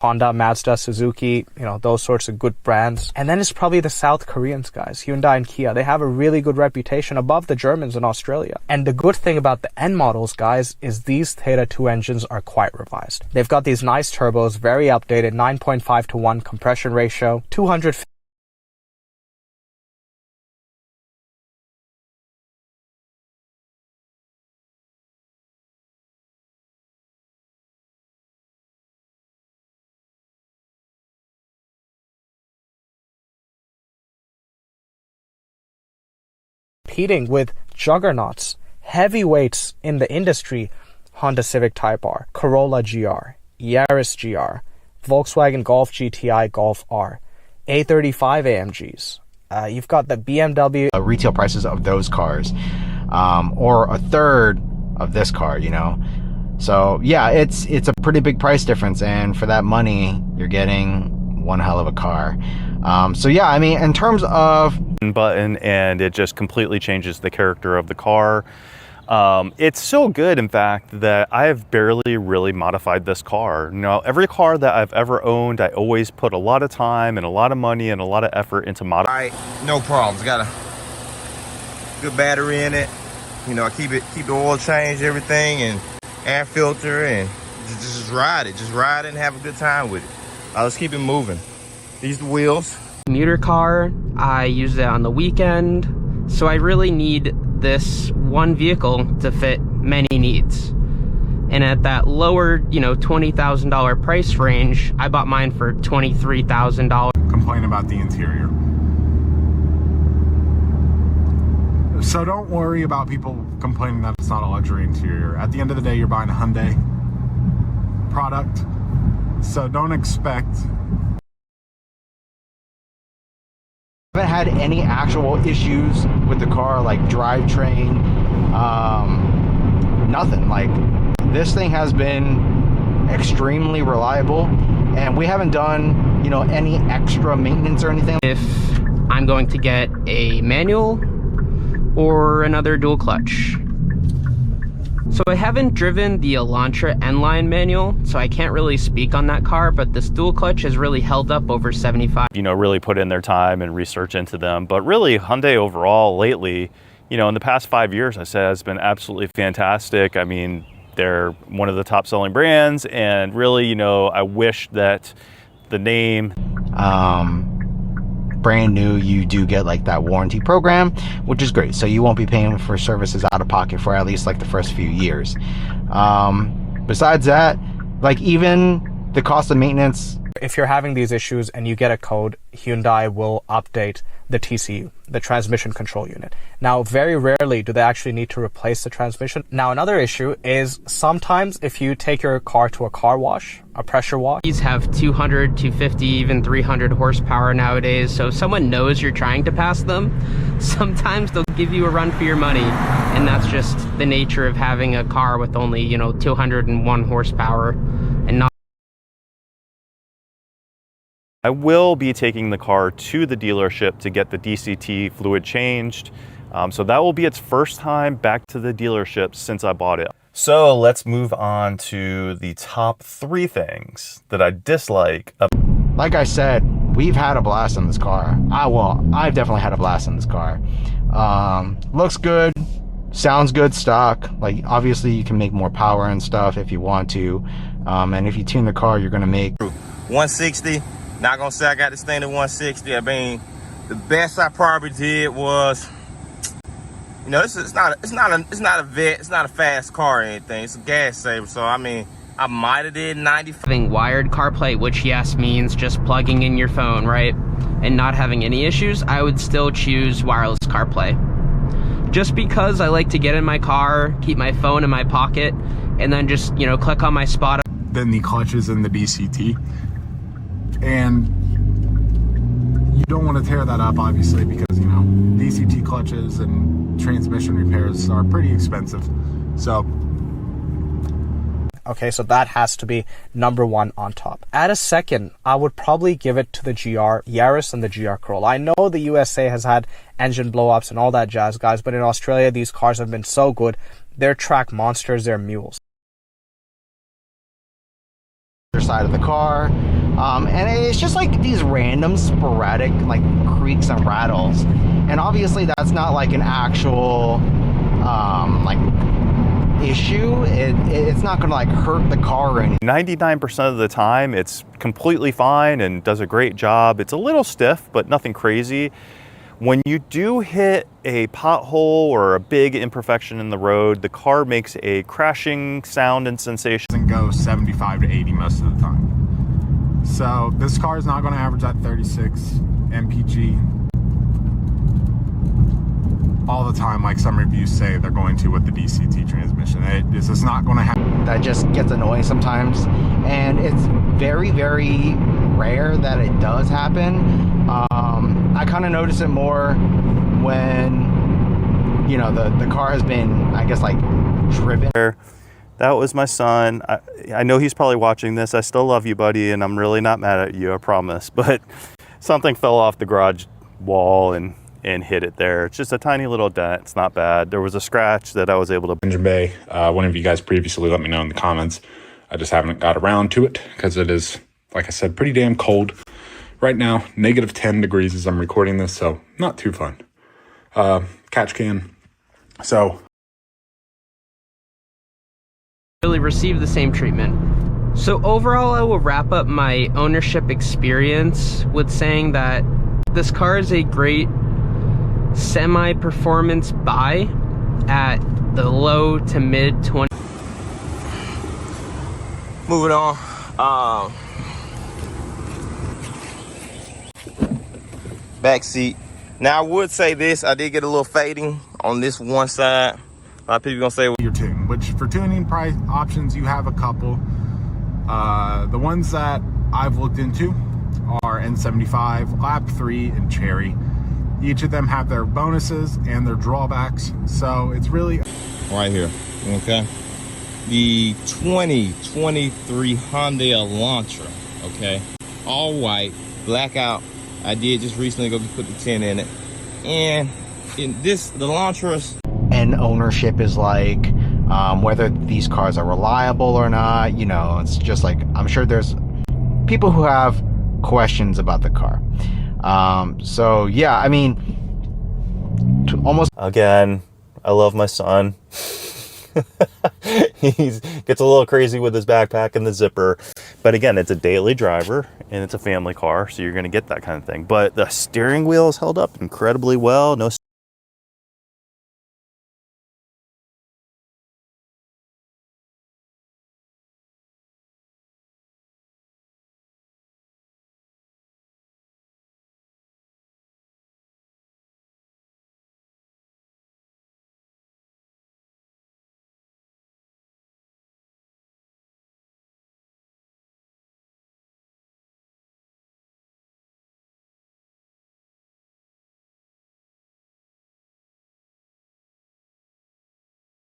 Honda, Mazda, Suzuki, those sorts of good brands. And then it's probably the South Koreans, guys, Hyundai and Kia. They have a really good reputation above the Germans in Australia. And the good thing about the N models, guys, is these Theta 2 engines are quite revised. They've got these nice turbos, very updated, 9.5:1 compression ratio, 250 competing with juggernauts, heavyweights in the industry, Honda Civic Type R, Corolla GR, Yaris GR, Volkswagen Golf GTI Golf R, A35 AMGs. You've got the BMW. Retail prices of those cars, or a third of this car, So yeah, it's a pretty big price difference, and for that money, you're getting one hell of a car. So yeah, I mean, in terms of button, and it just completely changes the character of the car. It's so good, in fact, that I have barely really modified this car. Every car that I've ever owned, I always put a lot of time and a lot of money and a lot of effort into modifying. No problems. Got a good battery in it. I keep the oil change, everything, and air filter, and just ride it. Just ride it and have a good time with it. Let's keep it moving. These are the wheels. Commuter car, I use it on the weekend, so I really need this one vehicle to fit many needs. And at that lower, $20,000 price range, I bought mine for $23,000. Complain about the interior. So don't worry about people complaining that it's not a luxury interior. At the end of the day, you're buying a Hyundai product, so don't expect. I haven't had any actual issues with the car, like drivetrain, nothing. Like, this thing has been extremely reliable, and we haven't done, any extra maintenance or anything. If I'm going to get a manual or another dual clutch. So I haven't driven the Ellantra N-Line manual, so I can't really speak on that car, but this dual clutch has really held up over 75. Really put in their time and research into them. But really, Hyundai overall lately, in the past 5 years, I said, has been absolutely fantastic. I mean, they're one of the top selling brands, and really, I wish that the name, brand new, you do get like that warranty program, which is great. So you won't be paying for services out of pocket for at least like the first few years. Besides that, like, even the cost of maintenance. If you're having these issues and you get a code, Hyundai will update the TCU, the transmission control unit. Now, very rarely do they actually need to replace the transmission. Now, another issue is sometimes if you take your car to a car wash, a pressure wash. These have 200, 250, even 300 horsepower nowadays, so if someone knows you're trying to pass them, sometimes they'll give you a run for your money, and that's just the nature of having a car with only, 201 horsepower and not. I will be taking the car to the dealership to get the DCT fluid changed. So that will be its first time back to the dealership since I bought it. So let's move on to the top 3 things that I dislike. Like I said, we've had a blast in this car. I've definitely had a blast in this car. Looks good, sounds good stock. Like, obviously you can make more power and stuff if you want to. And if you tune the car, you're gonna make 160. Not gonna say I got this thing at 160. I mean, the best I probably did was, it's not a vet, it's not a fast car or anything. It's a gas saver. So I mean, I might have did 90. Having wired CarPlay, which yes means just plugging in your phone, right, and not having any issues, I would still choose wireless CarPlay. Just because I like to get in my car, keep my phone in my pocket, and then just click on my spot. Then the clutches and the DCT. And you don't want to tear that up, obviously, because DCT clutches and transmission repairs are pretty expensive. So okay, so that has to be number 1 on top. At a second, I would probably give it to the GR Yaris and the GR Corolla. I know the USA has had engine blow-ups and all that jazz, guys, but in Australia, these cars have been so good. They're track monsters, they're mules. Side of the car. And it's just like these random sporadic like creaks and rattles, and obviously that's not like an actual like issue. It's not gonna like hurt the car or anything. 99% of the time it's completely fine and does a great job. It's a little stiff, but nothing crazy. When you do hit a pothole or a big imperfection in the road, the car makes a crashing sound and sensation. And go 75 to 80 most of the time. So this car is not going to average that 36 mpg all the time, like some reviews say they're going to with the DCT transmission. It's just not going to happen. That just gets annoying sometimes, and it's very, very rare that it does happen. I kind of notice it more when, you know, the car has been, I guess, like driven. That was my son. I know he's probably watching this. I still love you, buddy, and I'm really not mad at you, I promise. But something fell off the garage wall and hit it there. It's just a tiny little dent. It's not bad. There was a scratch that I was able to... Engine bay. One of you guys previously let me know in the comments. I just haven't got around to it because it is, like I said, pretty damn cold. Right now, negative 10 degrees as I'm recording this, so not too fun. Catch can. So... really receive the same treatment. So overall, I will wrap up my ownership experience with saying that this car is a great semi-performance buy at the low to mid 20. Moving on. Back seat. Now I would say this, I did get a little fading on this one side. A lot of people gonna say your tune, which for tuning price options you have a couple. The ones that I've looked into are N75, Lap 3, and Cherry. Each of them have their bonuses and their drawbacks, so it's really right here. Okay, the 2023 Hyundai Elantra. Okay, all white, blackout. I did just recently go put the tint in it, and in this, the Elantra's and ownership is like, whether these cars are reliable or not. You know, it's just like, I'm sure there's people who have questions about the car. So yeah, I mean, almost Again, I love my son. He gets a little crazy with his backpack and the zipper, but again, it's a daily driver and it's a family car, so you're going to get that kind of thing. But the steering wheel is held up incredibly well. No